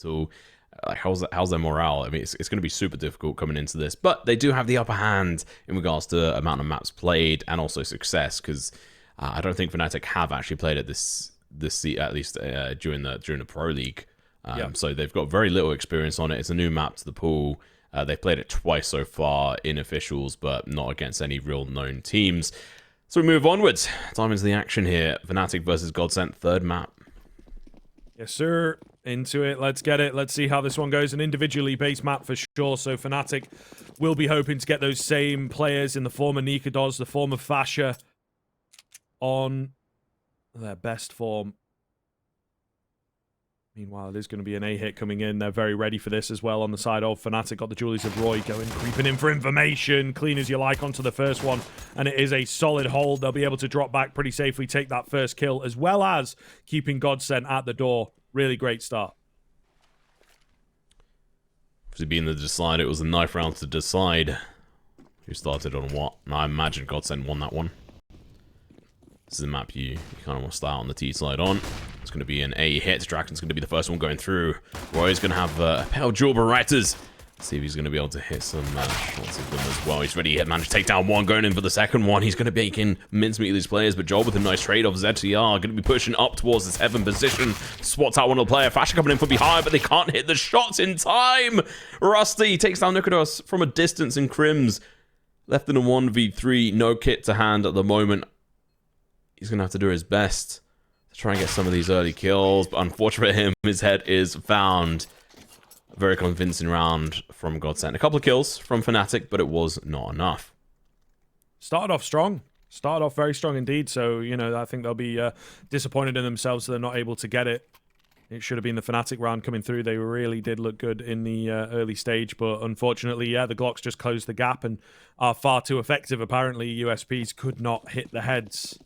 all. Like, how's their morale? I mean, it's going to be super difficult coming into this, but they do have the upper hand in regards to amount of maps played and also success, because I don't think Fnatic have actually played it this at least during the Pro League. So they've got very little experience on it. It's a new map to the pool. They've played it twice so far in officials, but not against any real known teams. So we move onwards. Time into the action here. Fnatic versus GODSENT, third map. Yes, sir. Into it. Let's get it. Let's see how this one goes. An individually based map for sure. So Fnatic will be hoping to get those same players in the form of nicoodoz, the form of Fasha, on their best form. Meanwhile, it is going to be an A-hit coming in. They're very ready for this as well on the side of Fnatic. Got the Jewelries of Roy going, creeping in for information. Clean as you like onto the first one. And it is a solid hold. They'll be able to drop back pretty safely, take that first kill, as well as keeping GODSENT at the door. Really great start. Obviously being the decide, it was a knife round to decide who started on what. And I imagine GODSENT won that one. This is a map you kind of want to start on the T side on. It's going to be an A hit. Draken's going to be the first one going through. Roy's going to have a pair of dual berettas. See if he's going to be able to hit some shots of them as well. He's ready. Managed to take down one, going in for the second one. He's going to be making mincemeat of these players, but Joel with a nice trade-off. ZTR going to be pushing up towards this heaven position. Swats out one of the player. Fasha coming in from behind, but they can't hit the shots in time. Rusty takes down nicoodoz from a distance in KRIMZ. Left in a 1v3. No kit to hand at the moment. He's going to have to do his best to try and get some of these early kills, but unfortunately for him, his head is found. A very convincing round from GODSENT. A couple of kills from Fnatic, but it was not enough. Started off strong. Started off very strong indeed, so, you know, I think they'll be disappointed in themselves that they're not able to get it. It should have been the Fnatic round coming through. They really did look good in the early stage, but unfortunately, yeah, the Glocks just closed the gap and are far too effective. Apparently, USPs could not hit the heads.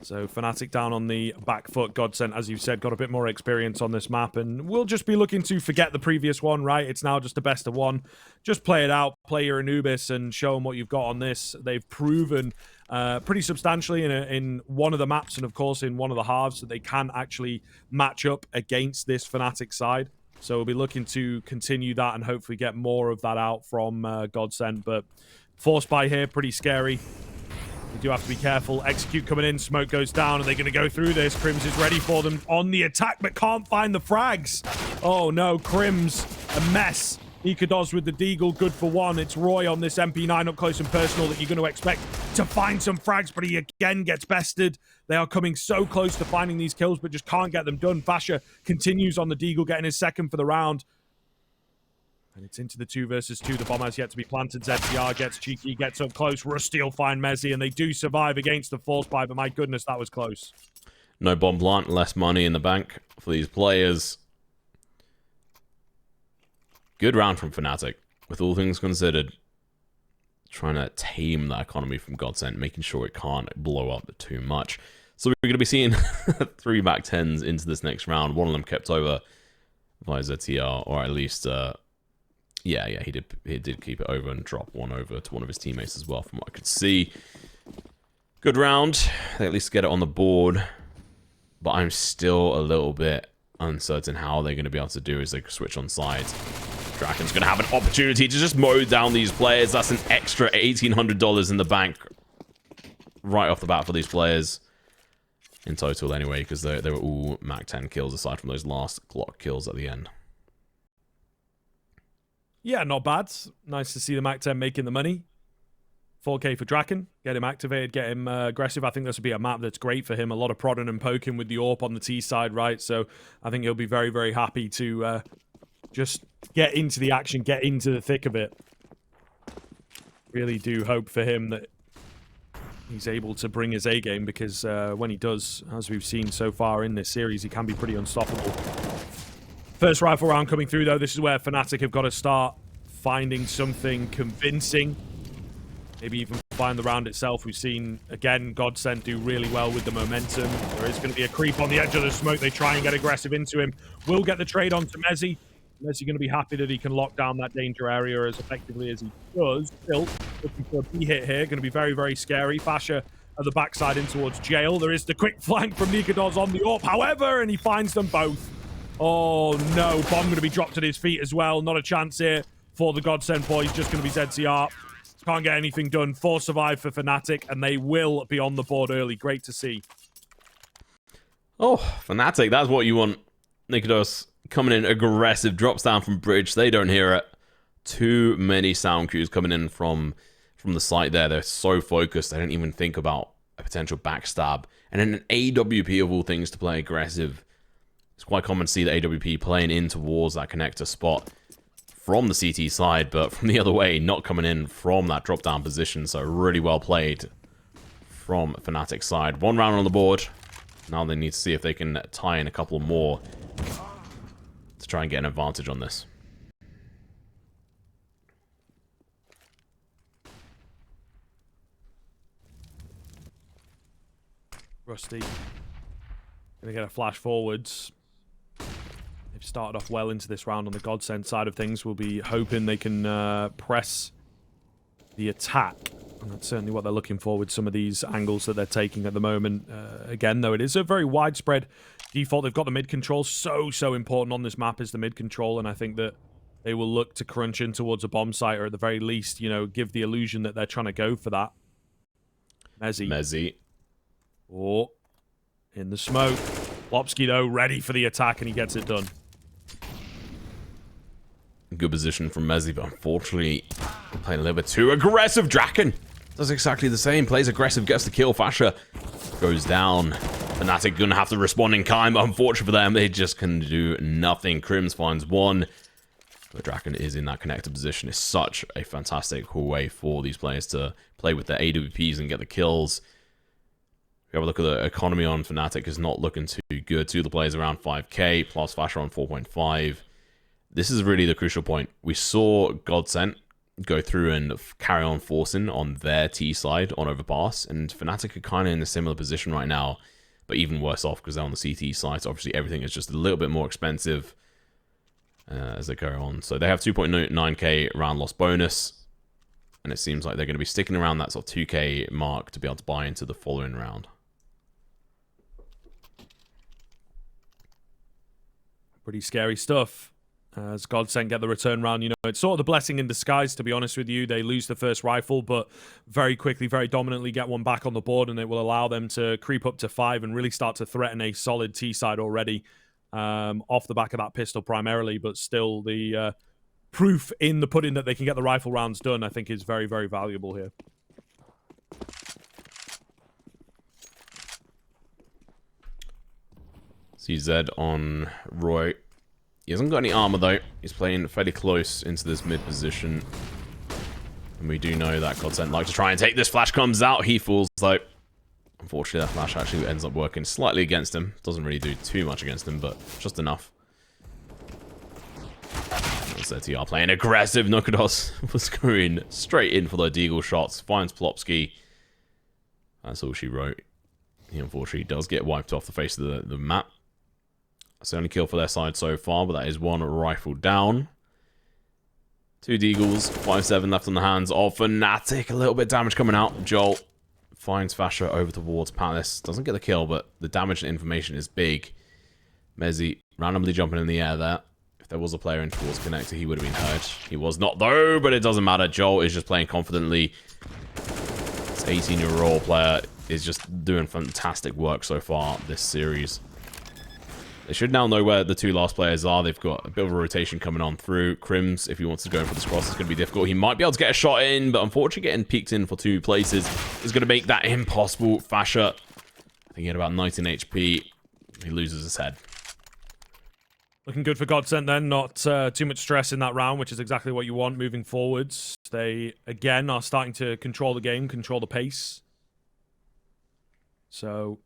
So Fnatic down on the back foot. GODSENT, as you said, got a bit more experience on this map, and we'll just be looking to forget the previous one, right? It's now just a best of one. Just play it out, play your Anubis, and show them what you've got on this. They've proven pretty substantially in one of the maps, and of course in one of the halves, that they can actually match up against this Fnatic side. So we'll be looking to continue that and hopefully get more of that out from GODSENT. But force buy here, pretty scary. You do have to be careful. Execute coming in. Smoke goes down. Are they going to go through this? KRIMZ is ready for them on the attack, but can't find the frags. Oh, no. KRIMZ, a mess. nicoodoz with the deagle, good for one. It's Roy on this MP9 up close and personal that you're going to expect to find some frags, but he again gets bested. They are coming so close to finding these kills, but just can't get them done. Fasha continues on the deagle, getting his second for the round. And it's into the 2 versus 2. The bomb has yet to be planted. ZTR gets cheeky, gets up close. Rusty will find Mezzy, and they do survive against the force buy, but my goodness, that was close. No bomb plant, less money in the bank for these players. Good round from Fnatic, with all things considered. Trying to tame that economy from GODSENT, making sure it can't blow up too much. So we're going to be seeing 3 back 10s into this next round. One of them kept over via ZTR, or at least... Yeah, he did keep it over and drop one over to one of his teammates as well, from what I could see. Good round. They at least get it on the board. But I'm still a little bit uncertain how they're going to be able to do as they switch on sides. Draken's going to have an opportunity to just mow down these players. That's an extra $1,800 in the bank right off the bat for these players. In total anyway, because they were all Mac 10 kills aside from those last Glock kills at the end. Yeah, not bad. Nice to see the Mac 10 making the money. 4K for Draken. Get him activated, get him aggressive. I think this would be a map that's great for him. A lot of prodding and poking with the AWP on the T side, right? So I think he'll be very, very happy to just get into the action, get into the thick of it. Really do hope for him that he's able to bring his A game, because when he does, as we've seen so far in this series, he can be pretty unstoppable. First rifle round coming through, though. This is where Fnatic have got to start finding something convincing. Maybe even find the round itself. We've seen, again, GODSENT do really well with the momentum. There is going to be a creep on the edge of the smoke. They try and get aggressive into him. Will get the trade onto Mezzy. Mezzy going to be happy that he can lock down that danger area as effectively as he does. Still looking for a B hit here. Going to be very, very scary. Fasha at the backside in towards jail. There is the quick flank from nicoodoz on the AWP, however, and he finds them both. Oh, no. Bomb going to be dropped at his feet as well. Not a chance here for the GODSENT boys. Just going to be ZCR. Can't get anything done. 4 survive for fnatic, and they will be on the board early. Great to see. Oh, fnatic, that's what you want. nicoodoz coming in aggressive, drops down from bridge. They don't hear it. Too many sound cues coming in from the site there. They're so focused, they don't even think about a potential backstab. And in an AWP of all things to play aggressive, it's quite common to see the AWP playing in towards that connector spot from the CT side, but from the other way, not coming in from that drop-down position. So really well played from fnatic side. 1 round on the board. Now they need to see if they can tie in a couple more to try and get an advantage on this. Rusty gonna get a flash forwards. They've started off well into this round on the GODSENT side of things. We'll be hoping they can press the attack. And that's certainly what they're looking for with some of these angles that they're taking at the moment. Again, though, it is a very widespread default. They've got the mid control. So important on this map is the mid control. And I think that they will look to crunch in towards a bomb site, or at the very least, you know, give the illusion that they're trying to go for that. Mezzy. Oh, in the smoke. Plopski, though, ready for the attack, and he gets it done. Good position from Mezzy, but unfortunately playing a little bit too aggressive. Draken does exactly the same. Plays aggressive, gets the kill. Fasher goes down. fnatic gonna have to respond in kind, but unfortunately for them, they just can do nothing. KRIMZ finds 1. But Draken is in that connector position. It's such a fantastic way for these players to play with their AWPs and get the kills. If you have a look at the economy on fnatic, is not looking too good. 2 of the players around 5k, plus Fasher on 4.5. This is really the crucial point. We saw GODSENT go through and carry on forcing on their T side on overpass, and fnatic are kind of in a similar position right now, but even worse off because they're on the CT side. So obviously everything is just a little bit more expensive as they go on. So they have 2.9k round loss bonus, and it seems like they're going to be sticking around that sort of 2k mark to be able to buy into the following round. Pretty scary stuff. As GODSENT get the return round, you know, it's sort of the blessing in disguise, to be honest with you. They lose the first rifle, but very quickly, very dominantly get one back on the board, and it will allow them to creep up to 5 and really start to threaten a solid T side already, off the back of that pistol primarily, but still the proof in the pudding that they can get the rifle rounds done, I think, is very, very valuable here. CZ on Roy. He hasn't got any armor though. He's playing fairly close into this mid position. And we do know that GODSENT like to try and take this. Flash comes out. He falls though. Unfortunately, that flash actually ends up working slightly against him. Doesn't really do too much against him, but just enough. ZTR playing aggressive. nicoodoz was going straight in for the deagle shots. Finds Plopski. That's all she wrote. He unfortunately does get wiped off the face of the map. That's the only kill for their side so far, but that is 1 rifle down. 2 deagles, 5-7 left on the hands of fnatic. A little bit of damage coming out. Joel finds Fasher over towards Palace. Doesn't get the kill, but the damage and information is big. Mezzy randomly jumping in the air there. If there was a player in towards connector, he would have been hurt. He was not though, but it doesn't matter. Joel is just playing confidently. This 18-year-old player is just doing fantastic work so far this series. They should now know where the 2 last players are. They've got a bit of a rotation coming on through. KRIMZ, if he wants to go in for this cross, it's going to be difficult. He might be able to get a shot in, but unfortunately getting peeked in for 2 places is going to make that impossible. Fasher, I think he had about 19 HP. He loses his head. Looking good for GODSENT then. Not too much stress in that round, which is exactly what you want moving forwards. They, again, are starting to control the game, control the pace. So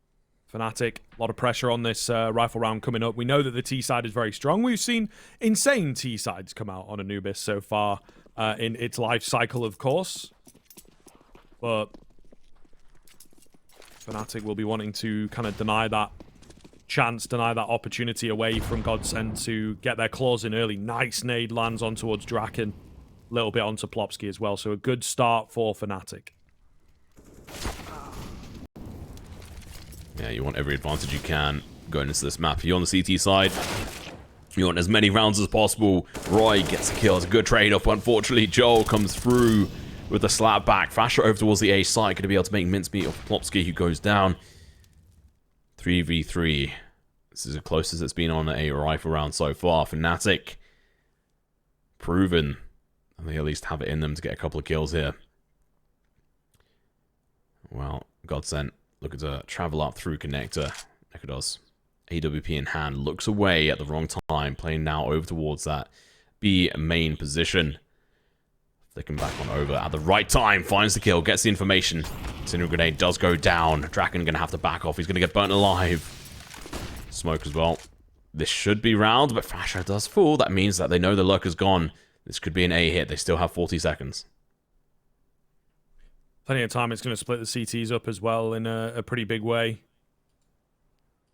fnatic, a lot of pressure on this rifle round coming up. We know that the T side is very strong. We've seen insane T sides come out on Anubis so far in its life cycle, of course. But fnatic will be wanting to kind of deny that chance, deny that opportunity away from GODSENT to get their claws in early. Nice nade lands on towards draken. A little bit onto Plopski as well. So a good start for fnatic. Yeah, you want every advantage you can going into this map. You're on the CT side. You want as many rounds as possible. Roy gets the kill. It's a good trade-off. Unfortunately, Joel comes through with a slap back. Fasher over towards the A side. Going to be able to make mincemeat of Plopski, who goes down. 3v3. This is the closest it's been on a rifle round so far. fnatic proven. And they at least have it in them to get a couple of kills here. Well, GODSENT looking to travel up through connector. nicoodoz, AWP in hand, looks away at the wrong time, playing now over towards that B main position. Flicking back on over at the right time, finds the kill, gets the information. Incendiary grenade does go down. Draken going to have to back off. He's going to get burnt alive. Smoke as well. This should be round, but Fasher does fall. That means that they know the lurker's gone. This could be an A hit. They still have 40 seconds. Plenty of time. It's going to split the CTs up as well in a pretty big way.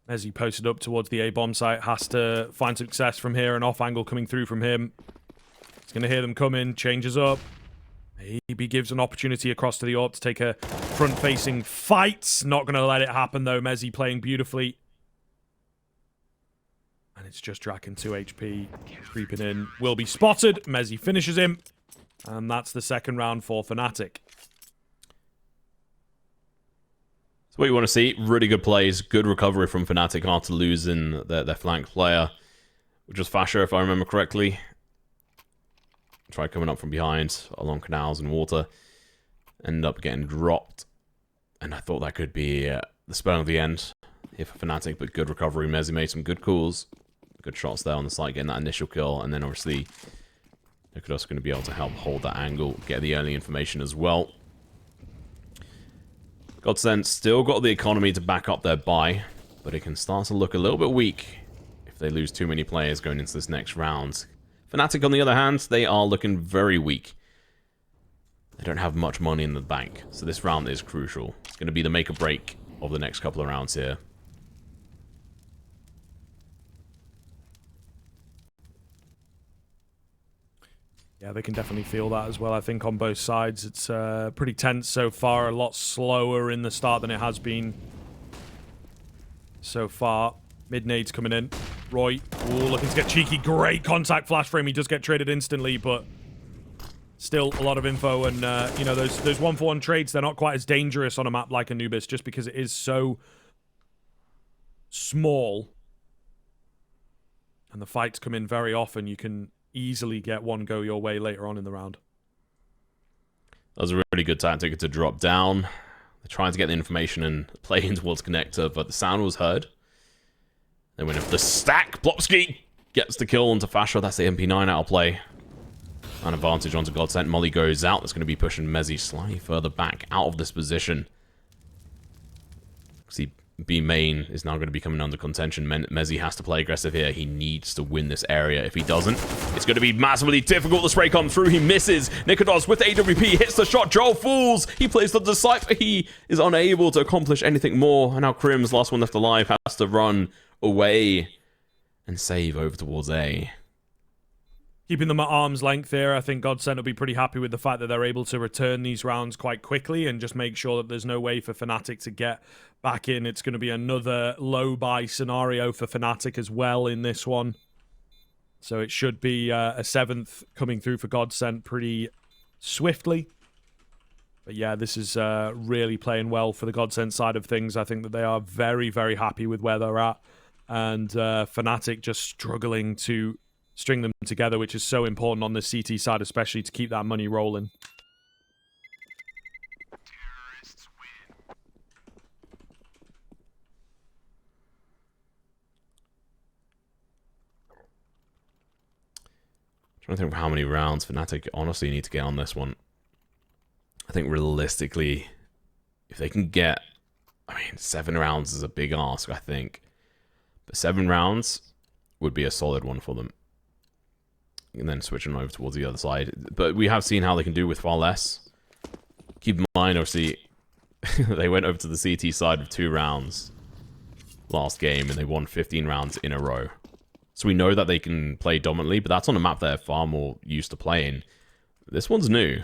As he posted up towards the A bomb site, has to find success from here. An off angle coming through from him. He's going to hear them coming. Changes up. Maybe gives an opportunity across to the AWP to take a front-facing fight. Not going to let it happen though. Mezzy playing beautifully. And it's just Draken 2 HP creeping in. Will be spotted. Mezzy finishes him. And that's the second round for fnatic. So what you want to see, really good plays, good recovery from fnatic after losing their flank player, which was Fasher, if I remember correctly. Tried coming up from behind along canals and water. Ended up getting dropped. And I thought that could be the spell of the end here for fnatic, but good recovery. Mezzy made some good calls. Good shots there on the site, getting that initial kill. And then obviously, nicoodoz going to be able to help hold that angle, get the early information as well. GODSENT still got the economy to back up their buy, but it can start to look a little bit weak if they lose too many players going into this next round. fnatic, on the other hand, they are looking very weak. They don't have much money in the bank, so this round is crucial. It's going to be the make or break of the next couple of rounds here. Yeah, they can definitely feel that as well. I think on both sides, it's pretty tense so far. A lot slower in the start than it has been so far. Mid nades coming in. Roy, ooh, looking to get cheeky. Great contact flash frame. He does get traded instantly, but still a lot of info. And, you know, those 1-for-1 trades, they're not quite as dangerous on a map like Anubis just because it is so small. And the fights come in very often. You can easily get one go your way later on in the round. That was a really good tactic to drop down. They're trying to get the information and play in towards connector, but the sound was heard. They went in for the stack. Plopski gets the kill onto Fasher. That's the MP9 out of play. An advantage onto GODSENT. Molly goes out. That's going to be pushing Mezzy slightly further back out of this position. See, B main is now going to be coming under contention. Mezzy has to play aggressive here. He needs to win this area. If he doesn't, it's going to be massively difficult. The spray comes through. He misses. nicoodoz with AWP hits the shot. Joel falls. He plays the Disciple. He is unable to accomplish anything more. And now KRIMZ, last one left alive, has to run away and save over towards A. Keeping them at arm's length there. I think GODSENT will be pretty happy with the fact that they're able to return these rounds quite quickly and just make sure that there's no way for fnatic to get back in. It's going to be another low buy scenario for fnatic as well in this one. So it should be a 7th coming through for GODSENT pretty swiftly. But yeah, this is really playing well for the GODSENT side of things. I think that they are very, very happy with where they're at. And fnatic just struggling to string them together, which is so important on the CT side, especially to keep that money rolling. I'm trying to think of how many rounds fnatic honestly need to get on this one. I think realistically, if they can get, I mean, 7 rounds is a big ask, I think. But 7 rounds would be a solid one for them. And then switching over towards the other side. But we have seen how they can do with far less. Keep in mind, obviously, they went over to the CT side of 2 rounds last game, and they won 15 rounds in a row. So we know that they can play dominantly, but that's on a map they're far more used to playing. This one's new.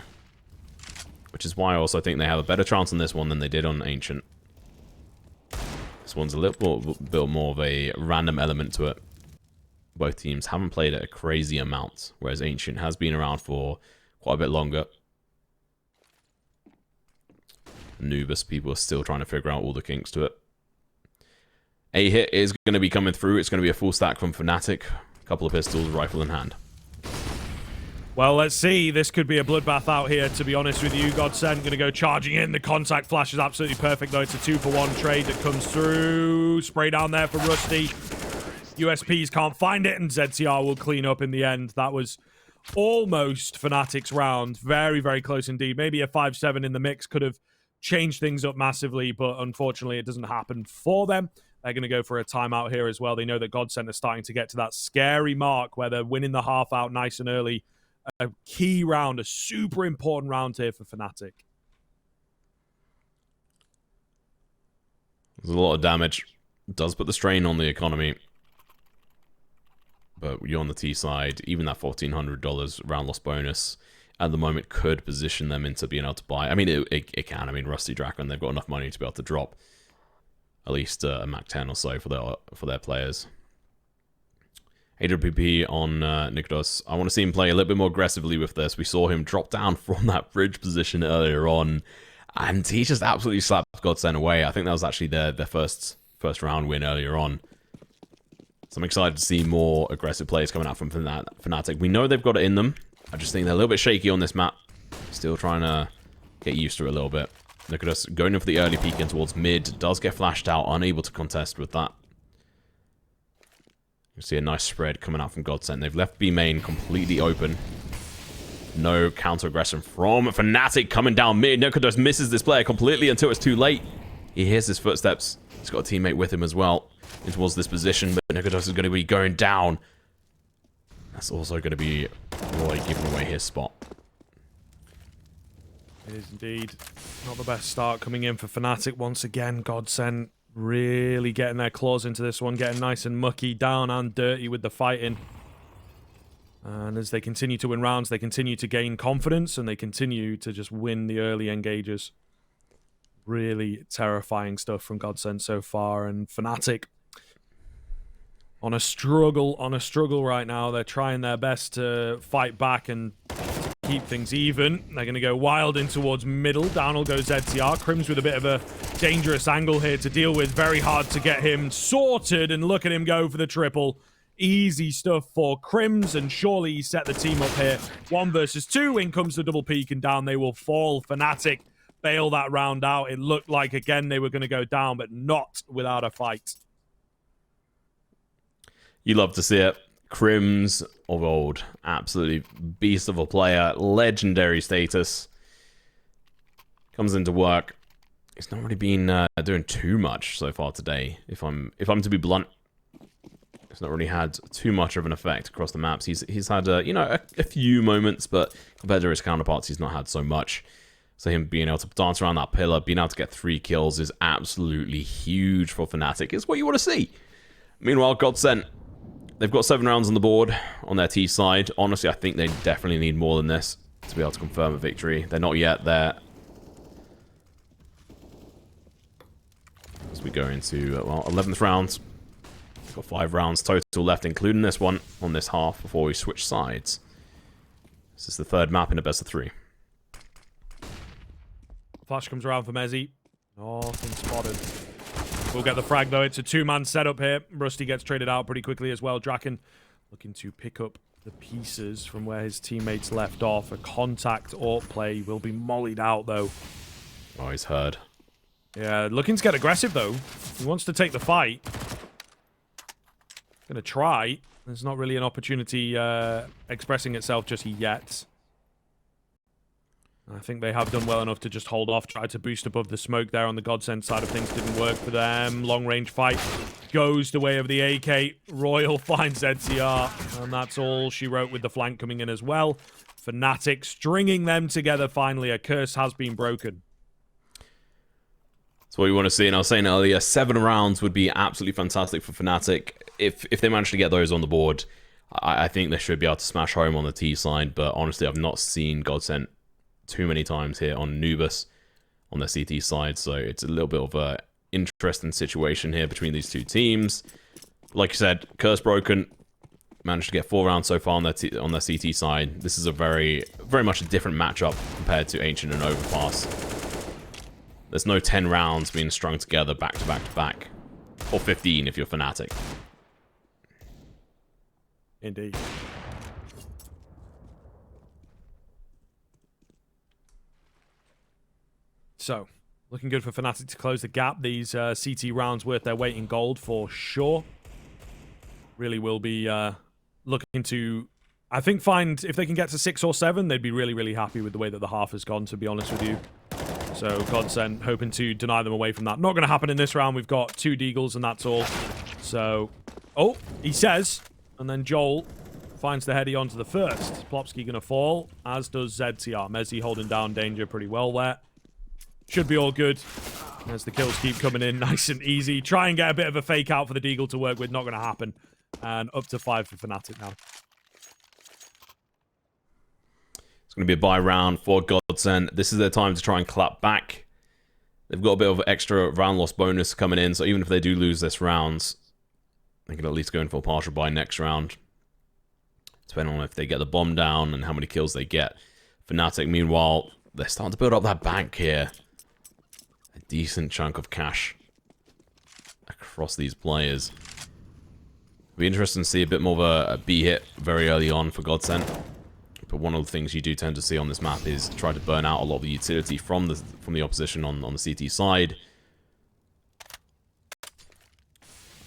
Which is why I also think they have a better chance on this one than they did on Ancient. This one's a little bit more of a random element to it. both teams haven't played it a crazy amount, whereas Ancient has been around for quite a bit longer. Anubis, people are still trying to figure out all the kinks to it. A hit is going to be coming through. It's going to be a full stack from fnatic. A couple of pistols, rifle in hand. Well, let's see. This could be a bloodbath out here, to be honest with you. GODSENT going to go charging in. The contact flash is absolutely perfect, though. It's a 2-for-1 trade that comes through. Spray down there for Rusty. USPs can't find it, and ZCR will clean up in the end. That was almost fnatic's round. Very, very close indeed. Maybe a 5-7 in the mix could have changed things up massively, but unfortunately it doesn't happen for them. They're going to go for a timeout here as well. They know that GODSENT are starting to get to that scary mark where they're winning the half out nice and early. A key round, a super important round here for fnatic. There's a lot of damage. It does put the strain on the economy. But you're on the T side, even that $1,400 round loss bonus at the moment could position them into being able to buy. I mean, it can. I mean, Rusty Draken, they've got enough money to be able to drop at least a Mac 10 or so for their players. AWP on nicoodoz. I want to see him play a little bit more aggressively with this. We saw him drop down from that bridge position earlier on, and he just absolutely slapped GODSENT away. I think that was actually their first round win earlier on. So I'm excited to see more aggressive players coming out from fnatic. We know they've got it in them. I just think they're a little bit shaky on this map. Still trying to get used to it a little bit. nicoodoz going in for the early peek in towards mid. Does get flashed out, unable to contest with that. You see a nice spread coming out from GODSENT. They've left B main completely open. No counter aggression from fnatic coming down mid. nicoodoz misses this player completely until it's too late. He hears his footsteps. He's got a teammate with him as well in towards this position, but nicoodoz is going to be going down. That's also going to be Roy giving away his spot. It is indeed not the best start coming in for fnatic once again. GODSENT really getting their claws into this one, getting nice and mucky, down and dirty with the fighting. And as they continue to win rounds, they continue to gain confidence, and they continue to just win the early engages. Really terrifying stuff from GODSENT so far, and fnatic on a struggle right now. They're trying their best to fight back and keep things even. They're going to go wild in towards middle. Down will go ZCR. KRIMZ with a bit of a dangerous angle here to deal with. Very hard to get him sorted, and look at him go for the triple. Easy stuff for KRIMZ, and surely he set the team up here. 1 versus 2. In comes the double peek, and down they will fall. fnatic bail that round out. It looked like, again, they were going to go down, but not without a fight. You love to see it. KRIMZ of old. Absolutely beast of a player. Legendary status. Comes into work. He's not really been doing too much so far today. If I'm to be blunt, it's not really had too much of an effect across the maps. He's had you know, a few moments, but compared to his counterparts, he's not had so much. So him being able to dance around that pillar, being able to get 3 kills is absolutely huge for fnatic. It's what you want to see. Meanwhile, GODSENT, they've got 7 rounds on the board on their T side. Honestly, I think they definitely need more than this to be able to confirm a victory. They're not yet there. As we go into, well, 11th round. We've got 5 rounds total left, including this one on this half before we switch sides. This is the 3rd map in a best of 3. Flash comes around for Mezzy. Nothing spotted. We'll get the frag, though. It's a 2-man setup here. Rusty gets traded out pretty quickly as well. Draken looking to pick up the pieces from where his teammates left off. A contact or play will be mollied out, though. Oh, he's heard. Yeah, looking to get aggressive, though. He wants to take the fight. Gonna try. There's not really an opportunity expressing itself just yet. I think they have done well enough to just hold off, try to boost above the smoke there on the GODSENT side of things. Didn't work for them. Long range fight goes the way of the AK. Royal finds ZCR, and that's all she wrote with the flank coming in as well. fnatic stringing them together finally. A curse has been broken. That's what we want to see, and I was saying earlier, 7 rounds would be absolutely fantastic for fnatic. If they manage to get those on the board, I think they should be able to smash home on the T side, but honestly, I've not seen GODSENT too many times here on Anubis on the CT side, so it's a little bit of a interesting situation here between these two teams. Like I said, curse broken. managed to get 4 rounds so far on their CT side. This is a very much a different matchup compared to Ancient and Overpass. There's no 10 rounds being strung together back to back to back. Or 15 if you're fnatic. Indeed. So, looking good for fnatic to close the gap. These CT rounds worth their weight in gold for sure. Really will be looking to, I think, find if they can get to 6 or 7, they'd be really, really happy with the way that the half has gone, to be honest with you. So GODSENT hoping to deny them away from that. Not going to happen in this round. We've got 2 deagles and that's all. So, oh, he says, and then Joel finds the heady onto the first. Plopski going to fall, as does ZTR. Mezzi holding down danger pretty well there. Should be all good. As the kills keep coming in nice and easy. Try and get a bit of a fake out for the deagle to work with. Not going to happen. And up to 5 for fnatic now. It's going to be a buy round for GODSENT. This is their time to try and clap back. They've got a bit of extra round loss bonus coming in, so even if they do lose this round, they can at least go in for a partial buy next round. Depending on if they get the bomb down and how many kills they get. fnatic, meanwhile, they're starting to build up that bank here. A decent chunk of cash across these players. It'll be interesting to see a bit more of a B hit very early on for GODSENT. But one of the things you do tend to see on this map is try to burn out a lot of the utility from the opposition on the CT side.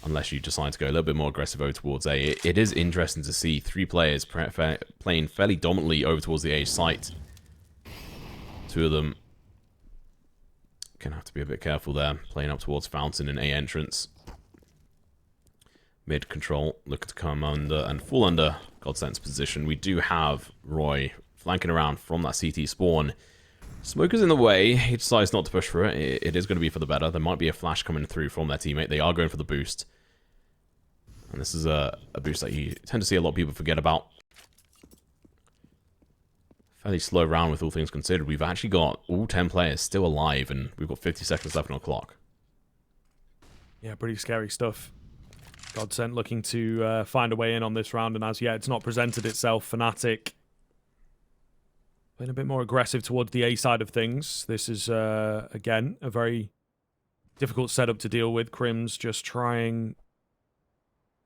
Unless you decide to go a little bit more aggressive over towards A. It is interesting to see 3 players playing fairly dominantly over towards the A site. 2 of them gonna have to be a bit careful there, playing up towards Fountain and A entrance. Mid control, looking to come under and fall under GODSENT's position. We do have Roy flanking around from that CT spawn. Smoker's in the way. He decides not to push for it. It is going to be for the better. There might be a flash coming through from their teammate. They are going for the boost. And this is a boost that you tend to see a lot of people forget about. Fairly slow round with all things considered. We've actually got all 10 players still alive, and we've got 50 seconds left on the clock. Yeah, pretty scary stuff. GODSENT looking to find a way in on this round, and as yet, it's not presented itself. fnatic playing a bit more aggressive towards the A side of things. This is, again, a very difficult setup to deal with. KRIMZ just trying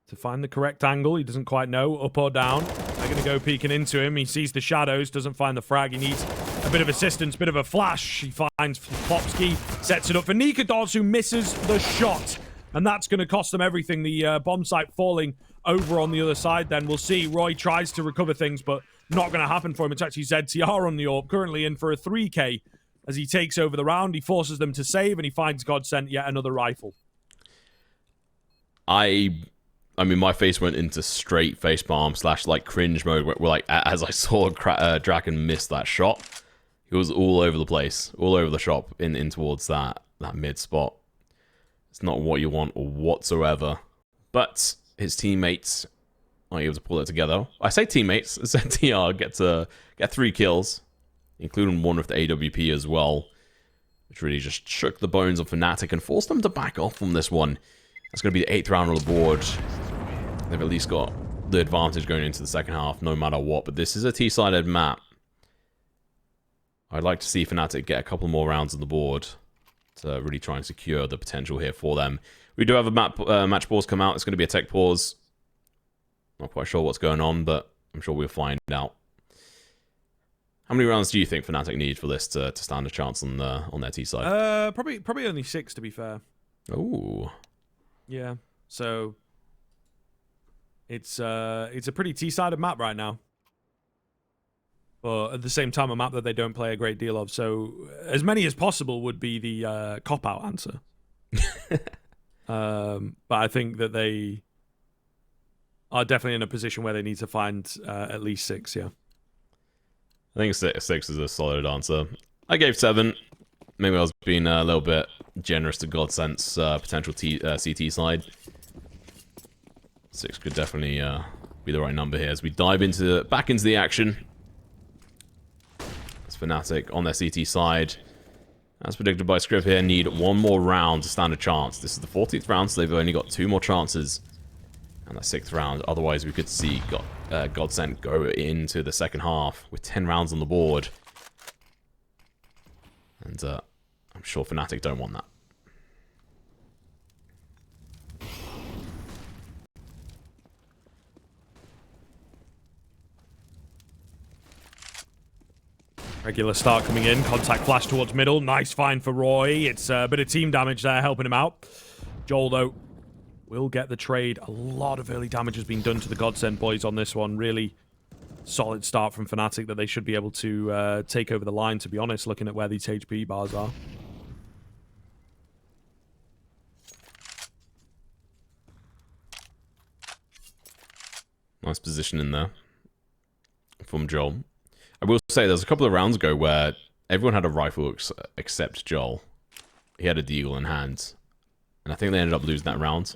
to find the correct angle. He doesn't quite know, up or down. They're going to go peeking into him. He sees the shadows, doesn't find the frag. He needs a bit of assistance, bit of a flash. He finds Plopski, sets it up for nicoodoz, who misses the shot. And that's going to cost them everything. The bomb site falling over on the other side then. We'll see. Roy tries to recover things, but not going to happen for him. It's actually ZTR on the AWP, currently in for a 3K. As he takes over the round, he forces them to save, and he finds GODSENT yet another rifle. I mean, my face went into straight facepalm / like cringe mode, where like, as I saw draken miss that shot. He was all over the place, all over the shop, in towards that mid spot. It's not what you want whatsoever. But his teammates are able to pull it together. I say teammates. ZTR get 3 kills, including one with the AWP as well, which really just shook the bones of fnatic and forced them to back off from this one. That's going to be the 8th round on the board. They've at least got the advantage going into the second half, no matter what. But this is a T-sided map. I'd like to see fnatic get a couple more rounds on the board to really try and secure the potential here for them. We do have a match pause come out. It's going to be a tech pause. Not quite sure what's going on, but I'm sure we'll find out. How many rounds do you think fnatic need for this to stand a chance on their T side? Probably only 6, to be fair. Ooh. Yeah. So it's a pretty T-sided map right now. But at the same time, a map that they don't play a great deal of. So as many as possible would be the cop-out answer. But I think that they are definitely in a position where they need to find at least 6, yeah. I think 6 is a solid answer. I gave 7. Maybe I was being a little bit generous to GODSENT's potential CT side. 6 could definitely be the right number here as we dive back into the action. As fnatic on their CT side, as predicted by Script here, need 1 more round to stand a chance. This is the 14th round, so they've only got 2 more chances. and that 6th round. Otherwise, we could see GODSENT go into the second half with 10 rounds on the board. And I'm sure fnatic don't want that. Regular start coming in. Contact flash towards middle. Nice find for Roy. It's a bit of team damage there helping him out. Joel, though, will get the trade. A lot of early damage has been done to the GODSENT boys on this one. Really solid start from fnatic that they should be able to take over the line, to be honest, looking at where these HP bars are. Nice position in there from Joel. I will say there's a couple of rounds ago where everyone had a rifle except Joel. He had a deagle in hand. And I think they ended up losing that round.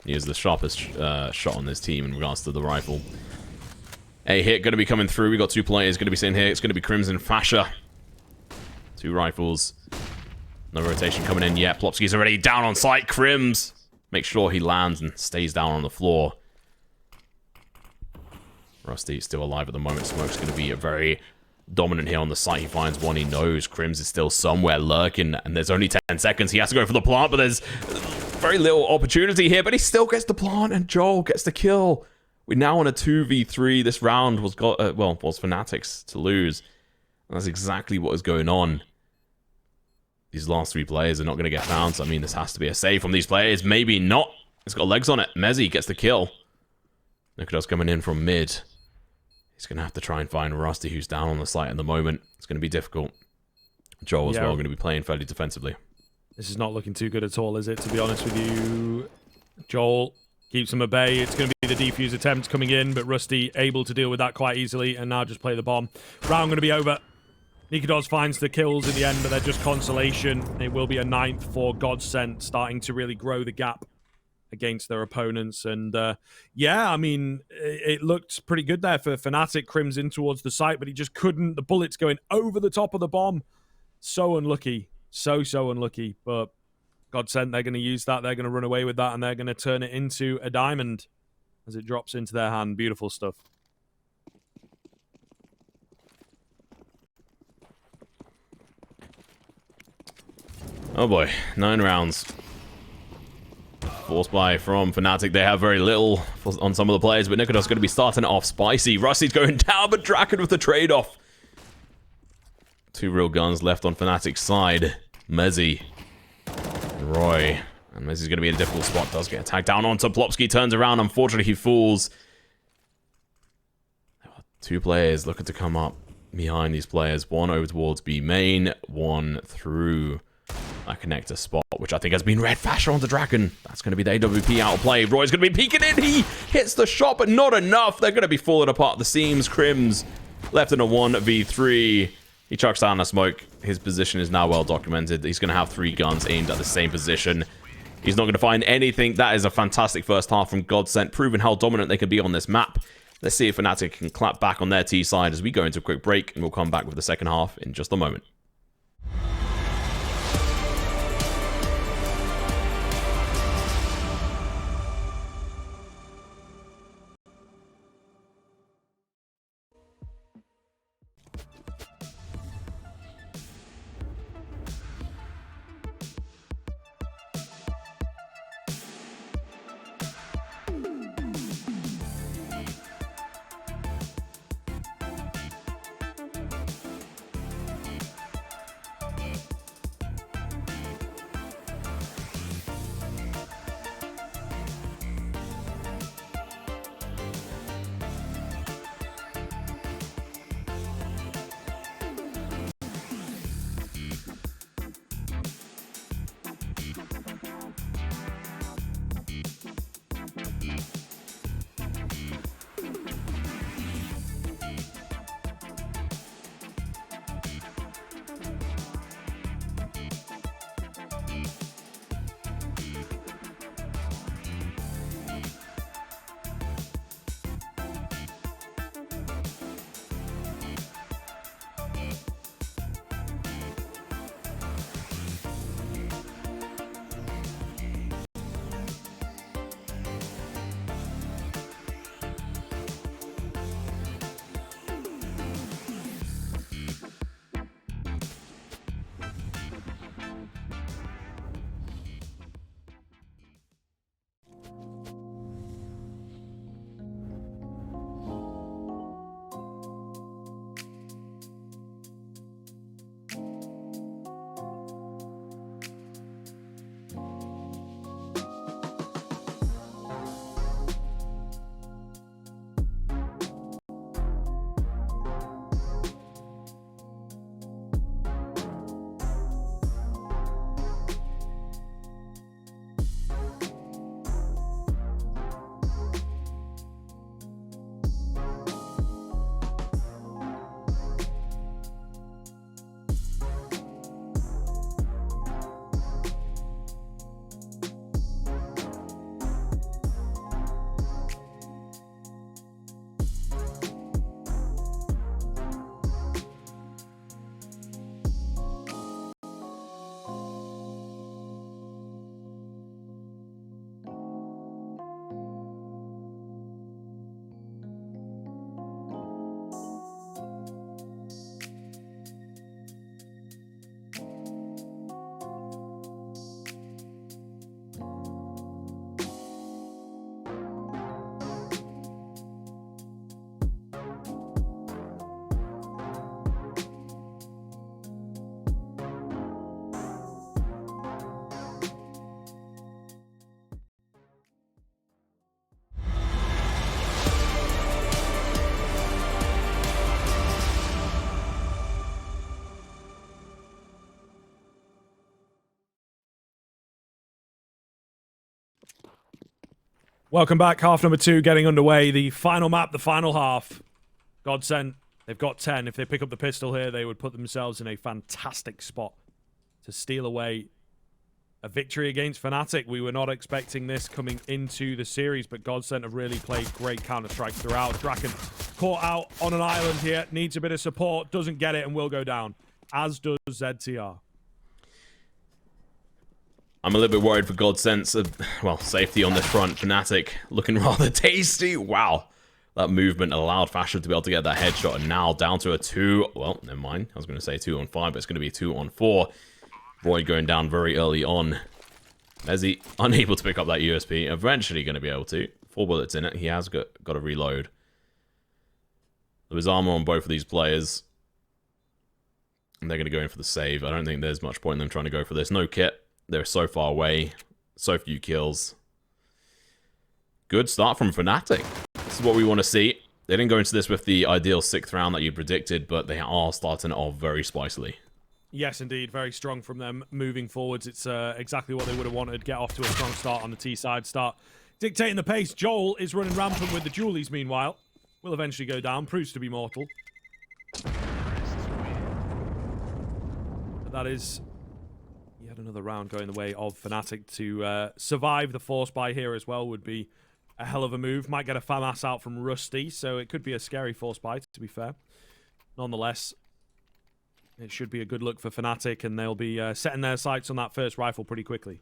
He is the sharpest shot on this team in regards to the rifle. A hit going to be coming through. We got 2 players going to be sitting here. It's going to be KRIMZ and Fasher. 2 rifles. No rotation coming in yet. Plopski's already down on site. KRIMZ make sure he lands and stays down on the floor. Rusty still alive at the moment. Smoke's going to be a very dominant here on the site. He finds one. He knows KRIMZ is still somewhere lurking, and there's only 10 seconds. He has to go for the plant, but there's very little opportunity here, but he still gets the plant, and Joel gets the kill. We're now on a 2v3. This round was fnatic's to lose. And that's exactly what is going on. These last 3 players are not going to get found, so I mean, this has to be a save from these players. Maybe not. It's got legs on it. Mezzy gets the kill. nicoodoz coming in from mid. He's going to have to try and find Rusty, who's down on the site at the moment. It's going to be difficult. Joel as well going to be playing fairly defensively. This is not looking too good at all, is it, to be honest with you? Joel keeps him at bay. It's going to be the defuse attempt coming in, but Rusty able to deal with that quite easily and now just play the bomb. Round going to be over. nicoodoz finds the kills in the end, but they're just consolation. It will be a 9th for GODSENT, starting to really grow the gap against their opponents. And yeah, I mean, it looked pretty good there for fnatic. KRIMZ in towards the site, but he just couldn't. The bullets going over the top of the bomb. So unlucky. So unlucky. But GODSENT, they're going to use that. They're going to run away with that, and they're going to turn it into a diamond as it drops into their hand. Beautiful stuff. Oh boy, 9 rounds. Force buy from fnatic. They have very little on some of the players, but nicoodoz going to be starting it off spicy. Rusty's going down, but draken with the trade-off. 2 real guns left on fnatic's side. Mezzy. Roy. And Mezzy's going to be in a difficult spot. Does get attacked down onto Plopski. Turns around. Unfortunately, he falls. 2 players looking to come up behind these players. One over towards B main. One through a connector spot, which I think has been red. Fasher onto draken. That's going to be the AWP out of play. Roy's going to be peeking in. He hits the shot, but not enough. They're going to be falling apart at the seams. KRIMZ left in a 1v3. He chucks down a smoke. His position is now well documented. He's going to have 3 guns aimed at the same position. He's not going to find anything. That is a fantastic first half from GODSENT, proving how dominant they can be on this map. Let's see if fnatic can clap back on their T side as we go into a quick break, and we'll come back with the second half in just a moment. Welcome back. Half number 2 getting underway. The final map, the final half. GODSENT, they've got 10. If they pick up the pistol here, they would put themselves in a fantastic spot to steal away a victory against fnatic. We were not expecting this coming into the series, but GODSENT have really played great Counter-Strike throughout. Draken caught out on an island here, needs a bit of support, doesn't get it, and will go down, as does ZTR. I'm a little bit worried for GODSENT's, well, safety on this front. fnatic looking rather tasty. Wow. That movement allowed Fasher to be able to get that headshot, and now down to a 2. Well, never mind. I was going to say 2 on 5, but it's going to be 2 on 4. Roy going down very early on. Mezzy unable to pick up that USP. Eventually going to be able to. 4 bullets in it. He has got to reload. There was armor on both of these players. And they're going to go in for the save. I don't think there's much point in them trying to go for this. No kit. They're so far away. So few kills. Good start from fnatic. This is what we want to see. They didn't go into this with the ideal 6th round that you predicted, but they are starting it off very spicily. Yes, indeed. Very strong from them moving forwards. It's exactly what they would have wanted. Get off to a strong start on the T side. Start dictating the pace. Joel is running rampant with the Julies, meanwhile. Will eventually go down. Proves to be mortal. But that is yet another round going the way of fnatic. To survive the force buy here as well would be a hell of a move. Might get a FAMAS out from Rusty, so it could be a scary force buy, to be fair. Nonetheless, it should be a good look for fnatic, and they'll be setting their sights on that first rifle pretty quickly.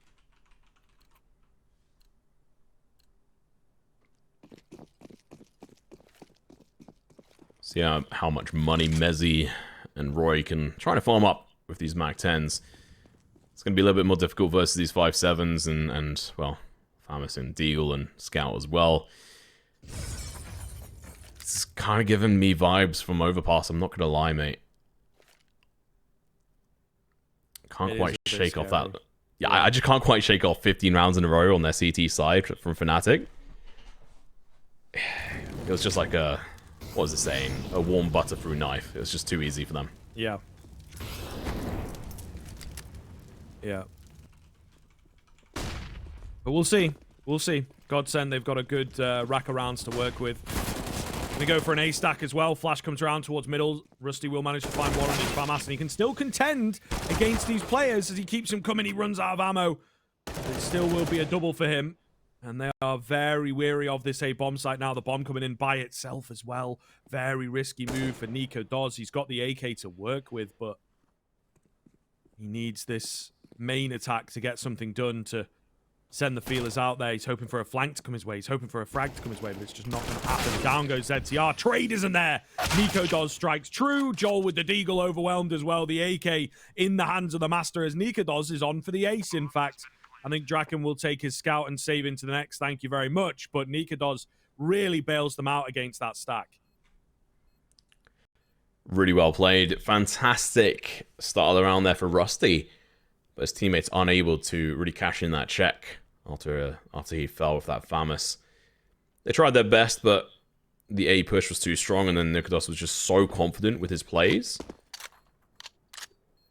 See how much money Mezzy and Roy can try to farm up with these Mac 10s. It's going to be a little bit more difficult versus these 5.7s and well, FAMAS and Deagle and Scout as well. It's kind of giving me vibes from Overpass, I'm not going to lie, mate. Can't quite shake off that. Yeah, I just can't quite shake off 15 rounds in a row on their CT side from fnatic. It was just like a, what was it saying? A warm butter through knife. It was just too easy for them. Yeah. Yeah. But we'll see. We'll see. GODSENT, they've got a good rack of rounds to work with. They go for an A stack as well. Flash comes around towards middle. Rusty will manage to find one on his FAMAS, and he can still contend against these players as he keeps them coming. He runs out of ammo. It still will be a double for him. And they are very weary of this A bomb site now. The bomb coming in by itself as well. Very risky move for nicoodoz. He's got the AK to work with, but he needs this main attack to get something done to send the feelers out there. He's hoping for a flank to come his way. He's hoping for a frag to come his way, but it's just not going to happen. Down goes ZTR. Trade isn't there. nicoodoz strikes true. Joel with the deagle overwhelmed as well. The AK in the hands of the master as nicoodoz is on for the ace, in fact. I think Draken will take his scout and save into the next. Thank you very much. But nicoodoz really bails them out against that stack. Really well played. Fantastic start of the round there for Rusty. But his teammates unable to really cash in that check after he fell with that FAMAS. They tried their best, but the A push was too strong, and then nicoodoz was just so confident with his plays.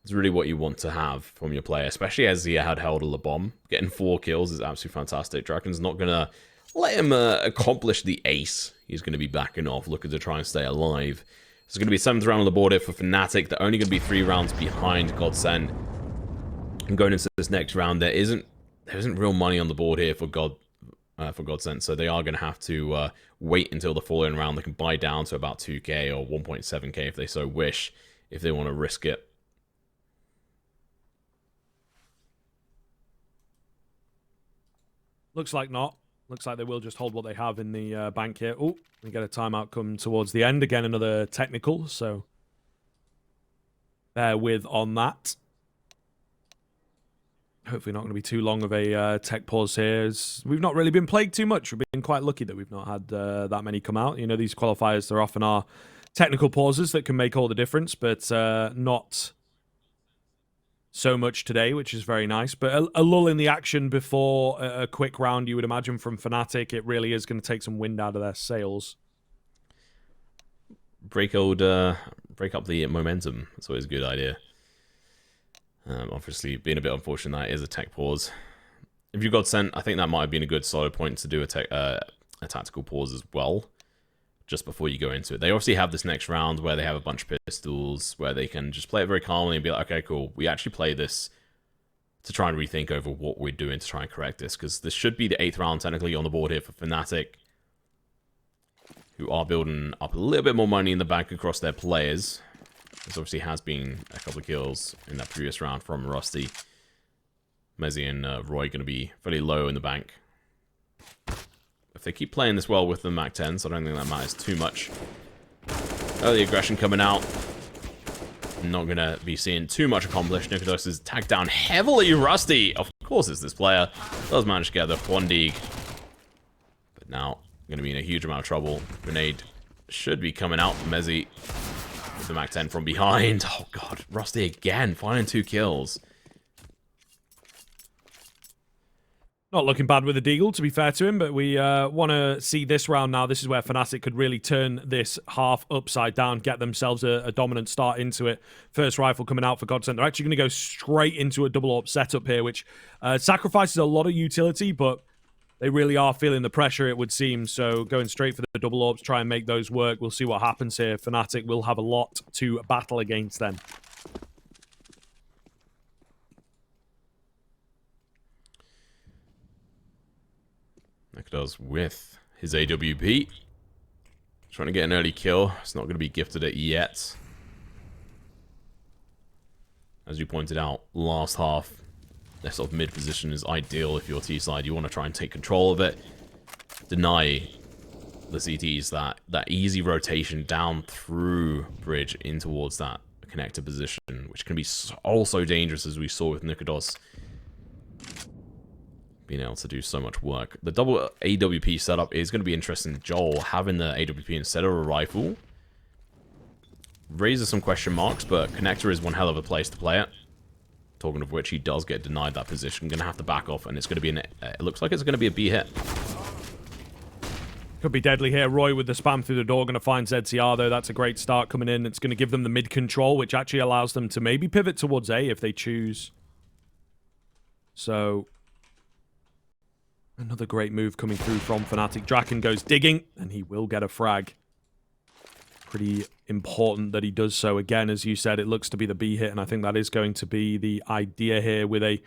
It's really what you want to have from your player, especially as he had held a bomb. Getting 4 kills is absolutely fantastic. Draken's not going to let him accomplish the ace. He's going to be backing off, looking to try and stay alive. It's going to be 7th round on the board here for fnatic. They're only going to be 3 rounds behind GODSENT. And going into this next round, there isn't real money on the board here for GODSENT, so they are going to have to wait until the following round. They can buy down to about 2k or 1.7k if they so wish, if they want to risk it. Looks like not. Looks like they will just hold what they have in the bank here. Oh, we get a timeout come towards the end. Again, another technical, so bear with on that. Hopefully not going to be too long of a tech pause here. As we've not really been plagued too much. We've been quite lucky that we've not had that many come out. You know, these qualifiers, there often are technical pauses that can make all the difference, but not so much today, which is very nice. But a lull in the action before a quick round, you would imagine, from fnatic. It really is going to take some wind out of their sails. Break up the momentum. That's always a good idea. Obviously, being a bit unfortunate, that is a tech pause. if you got sent, I think that might have been a good solid point to do a tactical pause as well, just before you go into it. They obviously have this next round where they have a bunch of pistols, where they can just play it very calmly and be like, okay, cool, we actually play this to try and rethink over what we're doing to try and correct this, because this should be the 8th round technically on the board here for fnatic, who are building up a little bit more money in the bank across their players. This obviously has been a couple of kills in that previous round from Rusty. Mezzy and Roy going to be fairly low in the bank. If they keep playing this well with the Mac 10s, I don't think that matters too much. Early aggression coming out. Not going to be seeing too much accomplished. nicoodoz is tagged down heavily. Rusty, of course it's this player. Does manage to get the one dig. But now, going to be in a huge amount of trouble. Grenade should be coming out. Mezzy with the Mac 10 from behind. Oh god, Rusty again, finding 2 kills. Not looking bad with the deagle, to be fair to him, but we want to see this round now. This is where fnatic could really turn this half upside down, get themselves a dominant start into it. First rifle coming out for GODSENT. They're actually going to go straight into a double AWP setup here, which sacrifices a lot of utility, but they really are feeling the pressure, it would seem. So going straight for the double AWPs, try and make those work. We'll see what happens here. fnatic will have a lot to battle against then. nicoodoz with his AWP. Trying to get an early kill. It's not going to be gifted it yet. As you pointed out, last half, that sort of mid position is ideal if you're T-side. You want to try and take control of it. Deny the CTs that easy rotation down through bridge in towards that connector position, which can be so dangerous, as we saw with nicoodoz being able to do so much work. The double AWP setup is going to be interesting. Joel having the AWP instead of a rifle raises some question marks, but connector is one hell of a place to play it. Talking of which, he does get denied that position. Going to have to back off, and it's going to be it looks like it's going to be a B hit. Could be deadly here. Roy with the spam through the door, going to find ZCR though. That's a great start coming in. It's going to give them the mid control, which actually allows them to maybe pivot towards A if they choose. So another great move coming through from fnatic. Draken goes digging, and he will get a frag. Pretty important that he does so. Again, as you said, it looks to be the B hit, and I think that is going to be the idea here with a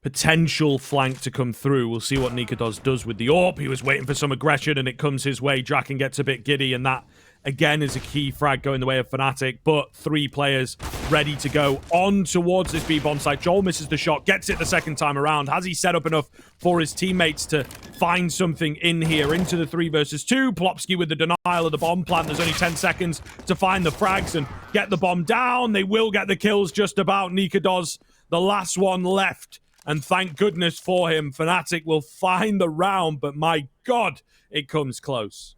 potential flank to come through. We'll see what nicoodoz does with the AWP. He was waiting for some aggression, and it comes his way. Draken gets a bit giddy, and that, again, is a key frag going the way of fnatic, but 3 players ready to go on towards this B-bomb site. Joel misses the shot, gets it the second time around. Has he set up enough for his teammates to find something in here into the 3 versus 2? Plopski with the denial of the bomb plant. There's only 10 seconds to find the frags and get the bomb down. They will get the kills just about. nicoodoz, the last one left, and thank goodness for him. fnatic will find the round, but my god, it comes close.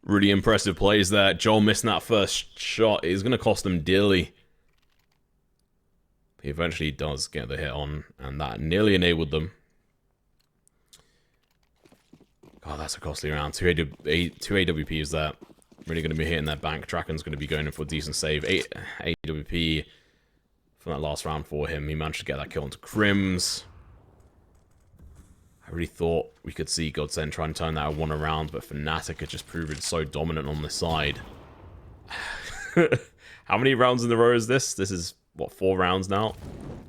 Really impressive plays there. Joel missing that first shot is going to cost them dearly. He eventually does get the hit on, and that nearly enabled them. God, that's a costly round. 2 AWPs there. Really going to be hitting that bank. Draken's going to be going in for a decent save. 8 AWP from that last round for him. He managed to get that kill onto KRIMZ. I really thought we could see GODSENT try and turn that one around, but fnatic had just proven so dominant on this side. How many rounds in a row is this? This is, what, 4 rounds now?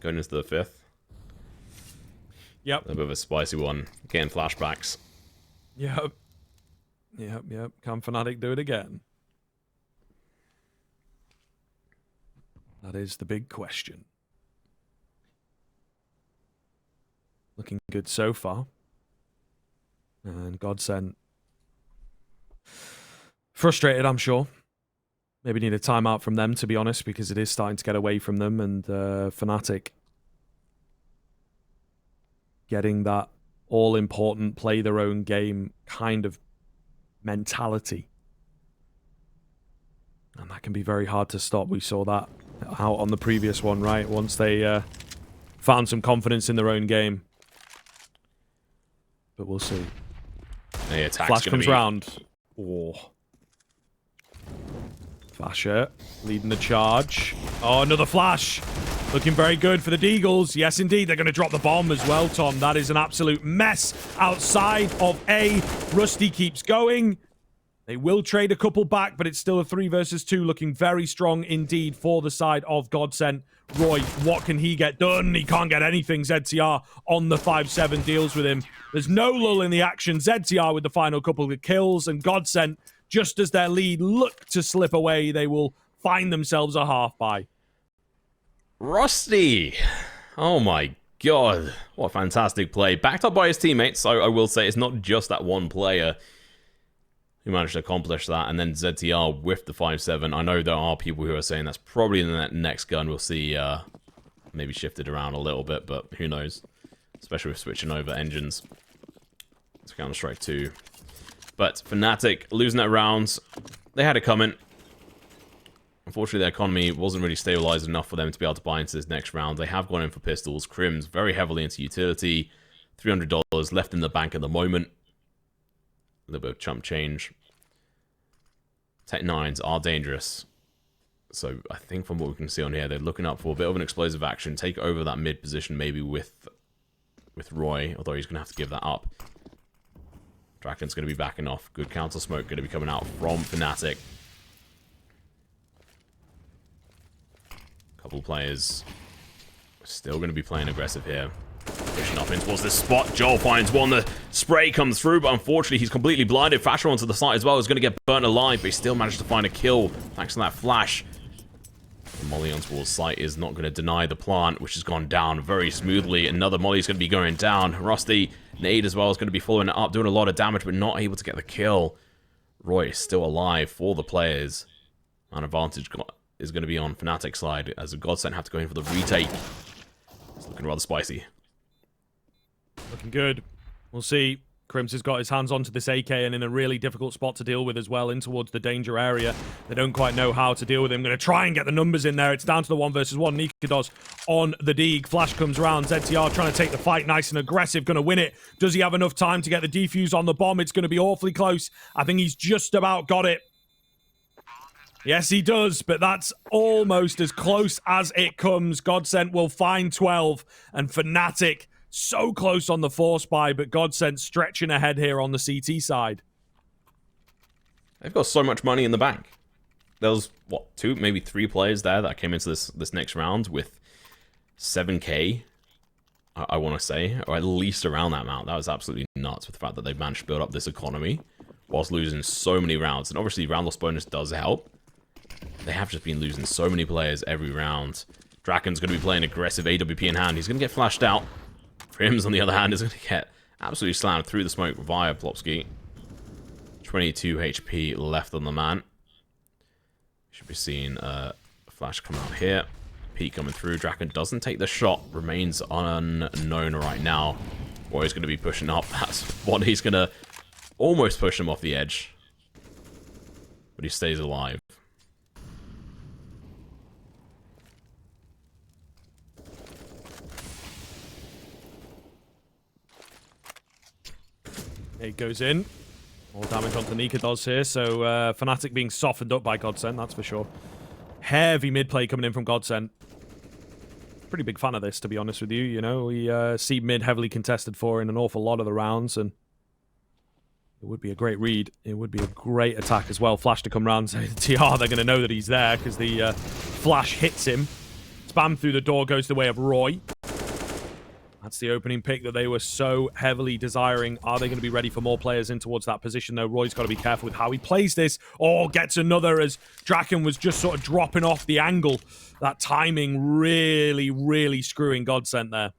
Going into the 5th? Yep. A bit of a spicy one. Getting flashbacks. Yep. Can fnatic do it again? That is the big question. Looking good so far. And GODSENT frustrated, I'm sure. Maybe need a timeout from them, to be honest, because it is starting to get away from them. And fnatic getting that all-important, play their own game kind of mentality. And that can be very hard to stop. We saw that out on the previous one, right? Once they found some confidence in their own game. But we'll see. Flash comes round. Oh. Flasher leading the charge. Oh, another flash. Looking very good for the Deagles. Yes, indeed. They're going to drop the bomb as well, Tom. That is an absolute mess outside of A. Rusty keeps going. They will trade a couple back, but it's still a 3 versus 2, looking very strong indeed for the side of GODSENT. Roy, what can he get done? He can't get anything. ZTR on the 5-7 deals with him. There's no lull in the action. ZTR with the final couple of kills, and GODSENT, just as their lead look to slip away, they will find themselves a half bye. Rusty! Oh my god. What a fantastic play. Backed up by his teammates, so I will say it's not just that one player who managed to accomplish that, and then ZTR with the 5-7. I know there are people who are saying that's probably in the next gun. We'll see, maybe shifted around a little bit, but who knows. Especially with switching over engines to Counter-Strike 2. But fnatic losing that round, they had it coming. Unfortunately, their economy wasn't really stabilized enough for them to be able to buy into this next round. They have gone in for pistols. KRIMZ very heavily into utility. $300 left in the bank at the moment. A little bit of chump change. Tech 9s are dangerous. So I think from what we can see on here, they're looking up for a bit of an explosive action. Take over that mid position maybe with Roy, although he's going to have to give that up. Draken's going to be backing off. Good counter smoke going to be coming out from fnatic. Couple players still going to be playing aggressive here. Pushing up in towards this spot. Joel finds one. The spray comes through, but unfortunately he's completely blinded. Fasher onto the side as well is going to get burnt alive, but he still managed to find a kill thanks to that flash. The molly on towards site is not going to deny the plant, which has gone down very smoothly. Another molly is going to be going down. Rusty, nade as well, is going to be following it up, doing a lot of damage, but not able to get the kill. Roy is still alive for the players. An advantage is going to be on fnatic side, as the GODSENT have to go in for the retake. It's looking rather spicy. Looking good. We'll see. KRIMZ has got his hands onto this AK and in a really difficult spot to deal with as well, in towards the danger area. They don't quite know how to deal with him. Going to try and get the numbers in there. It's down to the 1 versus 1. nicoodoz on the Deeg. Flash comes around. ZTR trying to take the fight nice and aggressive. Going to win it. Does he have enough time to get the defuse? On the bomb? It's going to be awfully close. I think he's just about got it. Yes, he does, but that's almost as close as it comes. GODSENT will find 12, and fnatic so close on the force buy, but GODSENT stretching ahead here on the CT side. They've got so much money in the bank. There was, what, 2, maybe 3 players there that came into this next round with 7k, I want to say, or at least around that amount. That was absolutely nuts with the fact that they managed to build up this economy whilst losing so many rounds. And obviously, round loss bonus does help. They have just been losing so many players every round. Draken's going to be playing aggressive AWP in hand. He's going to get flashed out. KRIMZ, on the other hand, is going to get absolutely slammed through the smoke via Plopski. 22 HP left on the man. Should be seeing a flash come out here. Peek coming through. Draken doesn't take the shot. Remains unknown right now. Or he's going to be pushing up. That's what he's going to almost push him off the edge. But he stays alive. It goes in. More damage onto nicoodoz here, so fnatic being softened up by GODSENT, that's for sure. Heavy mid-play coming in from GODSENT. Pretty big fan of this, to be honest with you. You know, we see mid heavily contested for in an awful lot of the rounds, and it would be a great read. It would be a great attack as well. Flash to come round, so the TR, they're going to know that he's there, because the flash hits him. Spam through the door goes the way of Roy. That's the opening pick that they were so heavily desiring. Are they going to be ready for more players in towards that position, though? Roy's got to be careful with how he plays this. Oh, gets another as Draken was just sort of dropping off the angle. That timing really, really screwing GODSENT there.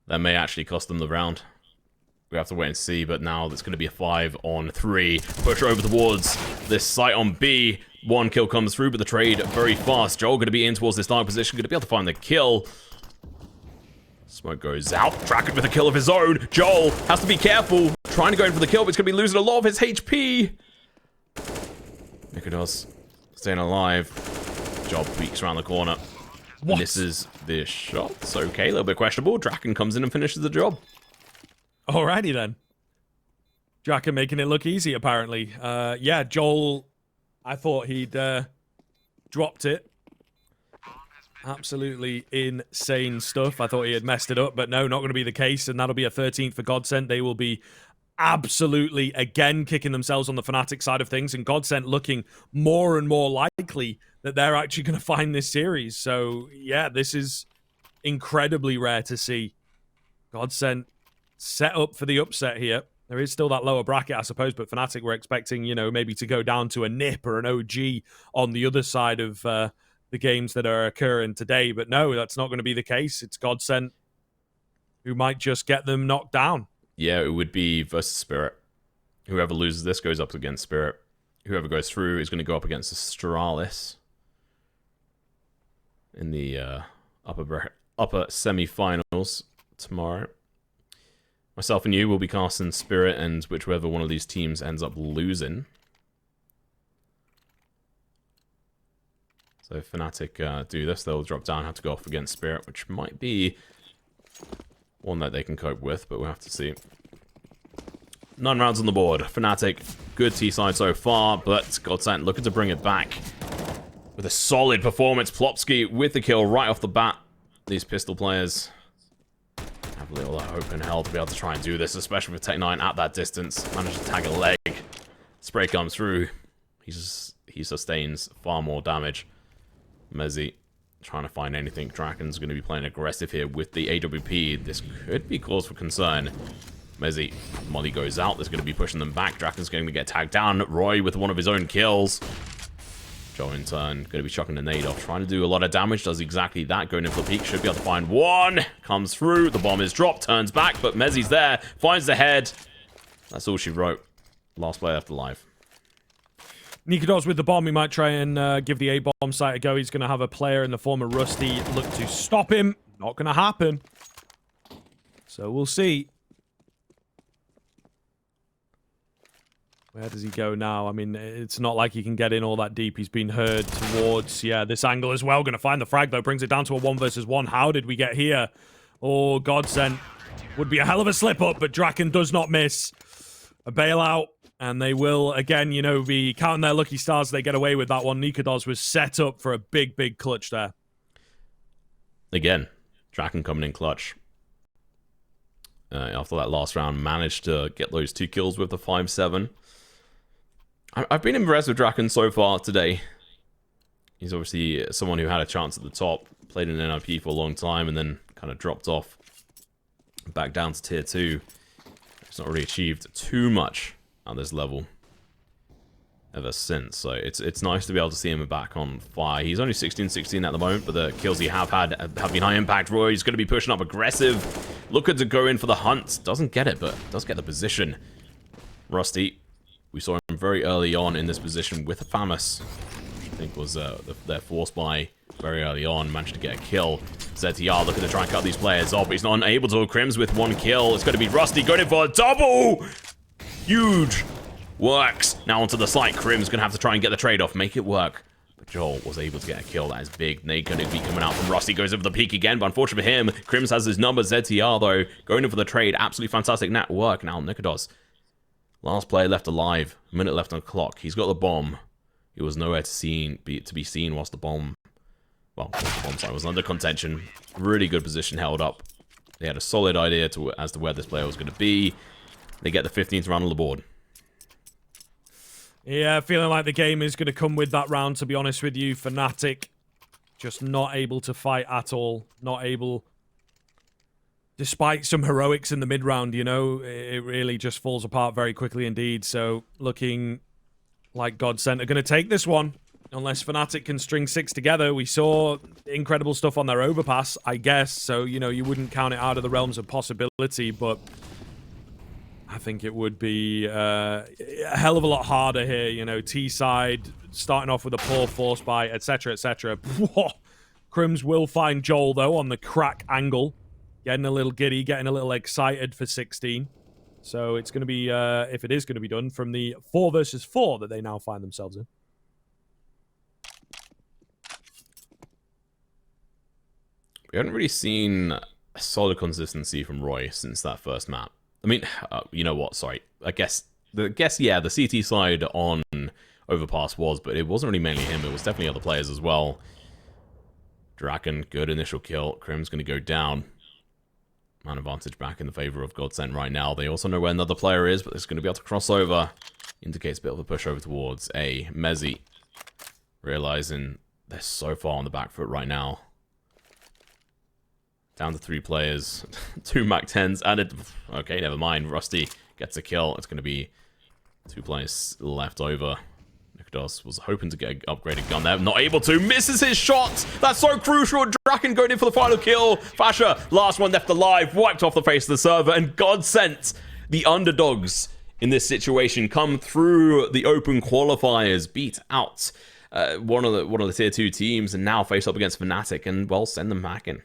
That may actually cost them the round. We have to wait and see, but now it's going to be a 5-on-3. Push over towards this site on B. 1 kill comes through, but the trade very fast. Joel going to be in towards this dark position, going to be able to find the kill. Smoke goes out. Draken with a kill of his own. Joel has to be careful. Trying to go in for the kill, but he's going to be losing a lot of his HP. nicoodoz staying alive. Joel peeks around the corner. What? Misses the shot. It's okay. A little bit questionable. Draken comes in and finishes the job. Alrighty then. Draken making it look easy, apparently. Yeah, Joel, I thought he'd dropped it. Absolutely insane stuff. I thought he had messed it up, but no, not going to be the case, and that'll be a 13th for GODSENT. They will be absolutely, again, kicking themselves on the fnatic side of things, and GODSENT looking more and more likely that they're actually going to find this series. So, yeah, this is incredibly rare to see. GODSENT set up for the upset here. There is still that lower bracket, I suppose, but fnatic were expecting, you know, maybe to go down to a NIP or an OG on the other side of the games that are occurring today. But no, that's not going to be the case. It's GODSENT who might just get them knocked down. Yeah, it would be versus Spirit. Whoever loses this goes up against Spirit. Whoever goes through is going to go up against Astralis in the upper semi-finals tomorrow. Myself and you will be casting Spirit, and whichever one of these teams ends up losing. So if fnatic do this, they'll drop down, have to go off against Spirit, which might be one that they can cope with, but we'll have to see. 9 rounds on the board. fnatic, good T-side so far, but GODSENT looking to bring it back with a solid performance. Plopski with the kill right off the bat. These pistol players have a little hope and hell to be able to try and do this, especially with Tech9 at that distance. Managed to tag a leg. Spray comes through. He sustains far more damage. Mezzi trying to find anything. Draken's going to be playing aggressive here with the AWP. This could be cause for concern. Mezzi, Molly goes out. There's going to be pushing them back. Draken's going to get tagged down. Roy with one of his own kills. Joe in turn going to be chucking a nade off. Trying to do a lot of damage. Does exactly that. Going in for the peak. Should be able to find one. Comes through. The bomb is dropped. Turns back. But Mezzi's there. Finds the head. That's all she wrote. Last player left alive. nicoodoz with the bomb. He might try and give the A-bomb site a go. He's going to have a player in the form of Rusty look to stop him. Not going to happen. So we'll see. Where does he go now? I mean, it's not like he can get in all that deep. He's been heard towards, yeah, this angle as well. Going to find the frag, though. Brings it down to a 1 versus 1. How did we get here? Oh, GODSENT would be a hell of a slip-up, but Draken does not miss. A bailout. And they will, again, you know, be counting their lucky stars. They get away with that one. nicoodoz was set up for a big, big clutch there. Again, Draken coming in clutch. After that last round, managed to get those 2 kills with the 5-7. I've been impressed with Draken so far today. He's obviously someone who had a chance at the top, played in NIP for a long time, and then kind of dropped off back down to tier 2. He's not really achieved too much at this level ever since, so it's nice to be able to see him back on fire. He's only 16-16 at the moment, but the kills he have had have been high impact. Roy is going to be pushing up aggressive, looking to go in for the hunt. Doesn't get it, but does get the position. Rusty, we saw him very early on in this position with a Famous. I think was their force buy very early on. Managed to get a kill. ZTR looking to try and cut these players off, but he's not unable to. KRIMZ with 1 kill. It's going to be Rusty going in for a double. Huge. Works. Now onto the site. KRIMZ going to have to try and get the trade off. Make it work. But Joel was able to get a kill. That is big. Nade going to be coming out from Rusty. Goes over the peak again, but unfortunately for him, KRIMZ has his number. ZTR, though, going in for the trade. Absolutely fantastic net work. Now nicoodoz. Last player left alive. A minute left on the clock. He's got the bomb. He was nowhere to be seen whilst the bomb... Well, the bomb site was under contention. Really good position held up. They had a solid idea as to where this player was going to be. They get the 15th round on the board. Yeah, feeling like the game is going to come with that round, to be honest with you. fnatic just not able to fight at all. Not able... Despite some heroics in the mid-round, you know, it really just falls apart very quickly indeed. So, looking like GODSENT are going to take this one. Unless fnatic can string 6 together. We saw incredible stuff on their overpass, I guess. So, you know, you wouldn't count it out of the realms of possibility. But I think it would be a hell of a lot harder here. You know, T-side, starting off with a poor force buy, etc., etc. KRIMZ will find Joel, though, on the crack angle. Getting a little giddy, getting a little excited for 16. So it's going to be, if it is going to be done, from the 4 versus 4 that they now find themselves in. We haven't really seen a solid consistency from Roy since that first map. I mean, you know what, sorry. I guess, yeah, the CT side on Overpass was, but it wasn't really mainly him. It was definitely other players as well. Draken, good initial kill. KRIMZ going to go down. Man advantage back in the favor of GODSENT right now. They also know where another player is, but it's going to be able to cross over. Indicates a bit of a push over towards a Mezzy. Realizing they're so far on the back foot right now. Down to 3 players. 2 Mac 10s and it. Okay, never mind. Rusty gets a kill. It's going to be 2 players left over. nicoodoz was hoping to get an upgraded gun there. Not able to. Misses his shot. That's so crucial. Draken going in for the final kill. Fasher, last one left alive. Wiped off the face of the server. And GODSENT, the underdogs in this situation, come through the open qualifiers. Beat out one of the tier 2 teams. And now face up against fnatic. And, well, send them back in.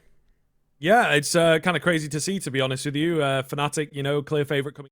Yeah, it's kind of crazy to see, to be honest with you. fnatic, you know, clear favorite coming.